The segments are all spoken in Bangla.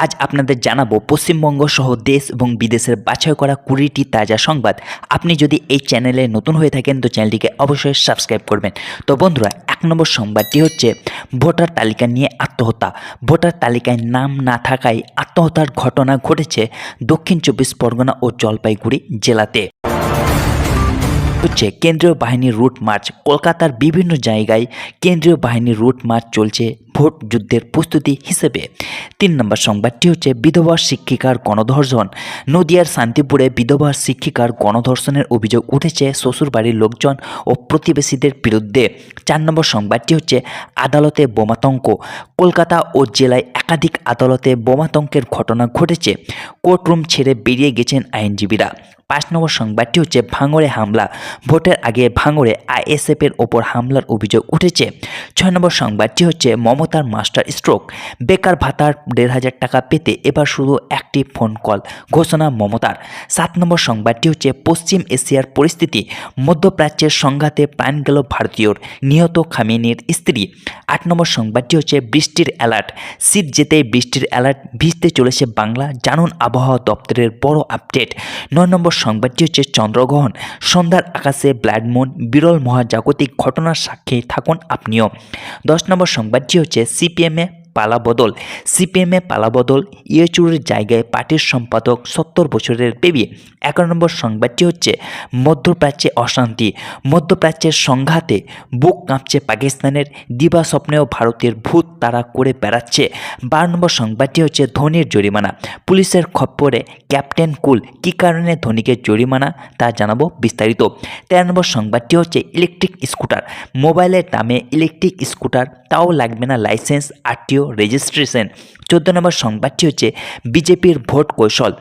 আজ আপনাদের জানাবো পশ্চিমবঙ্গ সহ দেশ এবং বিদেশের বাছাই করা 20টি তাজা সংবাদ। আপনি যদি এই চ্যানেলে নতুন হয়ে থাকেন তো চ্যানেলটিকে অবশ্যই সাবস্ক্রাইব করবেন। তো বন্ধুরা, 1 নম্বর সংবাদটি হচ্ছে ভোটার তালিকা নিয়ে আত্মহত্যা। ভোটার তালিকায় নাম না থাকায় আত্মহত্যার ঘটনা ঘটেছে দক্ষিণ 24 পরগনা ও জলপাইগুড়ি জেলাতে। কেন্দ্রীয় বাহিনীর রুট মার্চ। কলকাতার বিভিন্ন জায়গায় কেন্দ্রীয় বাহিনীর রুট মার্চ চলছে ভোট যুদ্ধের প্রস্তুতি হিসেবে। 3 নম্বর সংবাদটি হচ্ছে বিধবা শিক্ষিকার গণধর্ষণ। নদিয়ার শান্তিপুরে বিধবা শিক্ষিকার গণধর্ষণের অভিযোগ উঠেছে শ্বশুরবাড়ির লোকজন ও প্রতিবেশীদের বিরুদ্ধে। 4 নম্বর সংবাদটি হচ্ছে আদালতে বোমাতঙ্ক। কলকাতা ও জেলায় একাধিক আদালতে বোমাতঙ্কের ঘটনা ঘটেছে। কোর্টরুম ছেড়ে বেরিয়ে গেছেন আইনজীবীরা। 5 নম্বর সংবাদটি হচ্ছে ভাঙড়ে হামলা। ভোটের আগে ভাঙড়ে আইএসএফের ওপর হামলার অভিযোগ উঠেছে। 6 নম্বর সংবাদটি হচ্ছে মমতার মাস্টার স্ট্রোক। বেকার ভাতার 1,500 টাকা পেতে এবার শুধু একটি ফোন কল, ঘোষণা মমতার। 7 নম্বর সংবাদটি হচ্ছে পশ্চিম এশিয়ার পরিস্থিতি। মধ্যপ্রাচ্যের সংঘাতে প্রাণ গেল ভারতীয়র, নিহত খামেনির স্ত্রী। 8 নম্বর সংবাদটি হচ্ছে বৃষ্টির অ্যালার্ট। শীত যেতেই বৃষ্টির অ্যালার্ট, ভিজতে চলেছে বাংলা, জানুন আবহাওয়া দপ্তরের বড় আপডেট। 9 নম্বর সংবাদটি হচ্ছে চন্দ্রগ্রহণ। সন্ধ্যার আকাশে ব্লাড মুন, বিরল মহাজাগতিক ঘটনার সাক্ষী থাকুন আপনিও। 10 নম্বর সংবাদটি হচ্ছে সিপিএমে পালাবদল। সিপিএমে পালাবদল, ইয়েচুরের জায়গায় পার্টির সম্পাদক 70 বছরের বেবি। 11 নম্বর সংবাদটি হচ্ছে মধ্যপ্রাচ্যে অশান্তি। মধ্যপ্রাচ্যের সংঘাতে বুক কাঁপছে পাকিস্তানের, দিবা স্বপ্নেও ভারতের ভূত তারা করে বেড়াচ্ছে। 12 নম্বর সংবাদটি হচ্ছে ধোনির জরিমানা। পুলিশের খপ্পরে ক্যাপ্টেন কুল, কী কারণে ধোনিকে জরিমানা তা জানাবো বিস্তারিত। 13 নম্বর সংবাদটি হচ্ছে ইলেকট্রিক স্কুটার। মোবাইলের দামে ইলেকট্রিক স্কুটার, তাও লাগবে না লাইসেন্স, আরটিও রেজিস্ট্রেশন। 14 নম্বর সংবাদটি হচ্ছে বিজেপির ভোট কৌশল।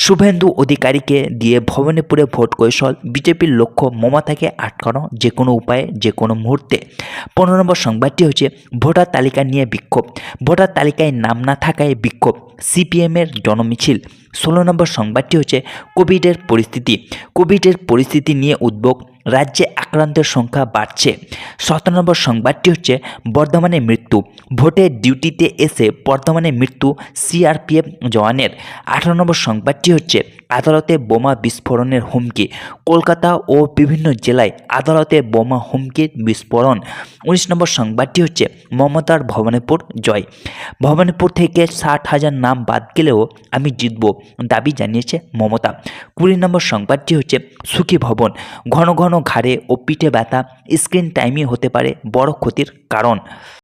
শুভেন্দু অধিকারীকে দিয়ে ভবানীপুরে ভোট কৌশল। বিজেপির লক্ষ্য মমতাকে আটকানো যে কোনো উপায়ে, যে কোনো মুহূর্তে। 15 নম্বর সংবাদটি হচ্ছে ভোটার তালিকা নিয়ে বিক্ষোভ। ভোটার তালিকায় নাম না থাকায় বিক্ষোভ, সিপিএমের জনমিছিল। 16 নম্বর সংবাদটি হচ্ছে কোভিডের পরিস্থিতি। কোভিডের পরিস্থিতি নিয়ে উদ্বেগ, রাজ্যে আক্রান্তের সংখ্যা বাড়ছে। 17 নম্বর সংবাদটি হচ্ছে বর্ধমানে মৃত্যু। ভোটের ডিউটিতে এসে বর্ধমানে মৃত্যু সিআরপিএফ জওয়ানের। 18 নম্বর সংবাদটি হচ্ছে আদালতে বোমা বিস্ফোরণের হুমকি। কলকাতা ও বিভিন্ন জেলায় আদালতে বোমা হুমকির বিস্ফোরণ। 19 নম্বর সংবাদটি হচ্ছে মমতার ভবানীপুর জয়। ভবানীপুর থেকে 60,000 নাম বাদ গেলেও আমি জিতব, দাবি জানিয়েছে মমতা। 20 নম্বর সংবাদটি হচ্ছে সুখী ভবন। ঘন ঘন ঘাড়ে ও পিঠে ব্যথা, স্ক্রিন টাইমই হতে পারে বড় ক্ষতির কারণ।